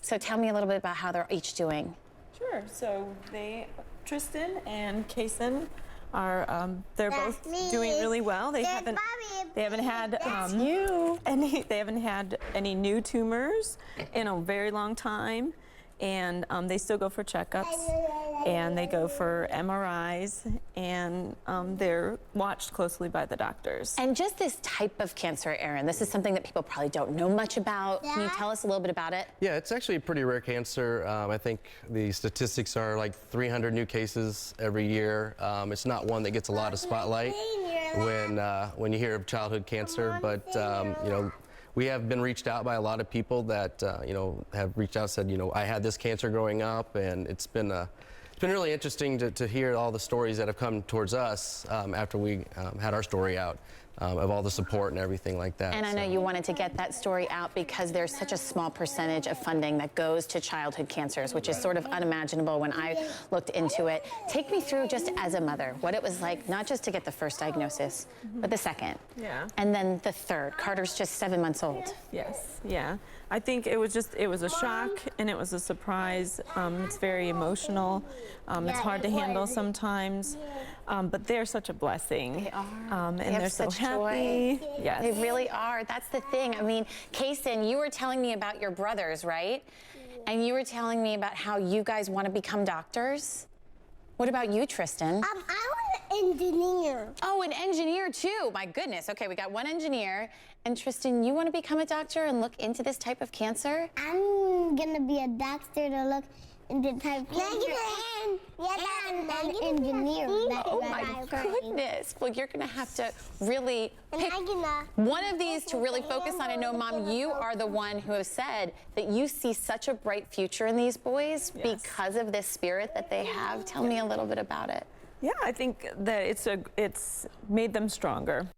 So tell me a little bit about how they're each doing. Sure. So Tristan and Kason are they're both doing really well. They haven't had any new tumors in a very long time, and they still go for checkups, and they go for MRIs, and they're watched closely by the doctors. And just this type of cancer, Aaron, this is something that people probably don't know much about. Can you tell us a little bit about it? Yeah, it's actually a pretty rare cancer. I think the statistics are like 300 new cases every year. It's not one that gets a lot of spotlight when you hear of childhood cancer, but you know, we have been reached out by a lot of people that you know, have reached out and said, you know, I had this cancer growing up, and it's been really interesting to hear all the stories that have come towards us after we had our story out, of all the support and everything like that. And I know you wanted to get that story out because there's such a small percentage of funding that goes to childhood cancers, which is sort of unimaginable when I looked into it. Take me through, just as a mother, what it was like, not just to get the first diagnosis, but the second. Yeah. And then the third. Carter's just 7 months old. Yes, yeah. I think it was a shock, and it was a surprise. It's very emotional. It's hard to handle sometimes, but they're such a blessing. They are. And they're so happy. Joy. Yes. They really are. That's the thing. I mean, Kason, you were telling me about your brothers, right? And you were telling me about how you guys want to become doctors. What about you, Tristan? I want an engineer. Oh, an engineer too. My goodness. Okay, we got one engineer. And Tristan, you want to become a doctor and look into this type of cancer? I'm gonna be a doctor to look into type of cancer and an engineer. Oh my goodness. Well, you're going to have to really pick one of these to really focus on. I know, Mom, you are the one who has said that you see such a bright future in these boys because of this spirit that they have. Tell me a little bit about it. Yeah, I think that it's made them stronger.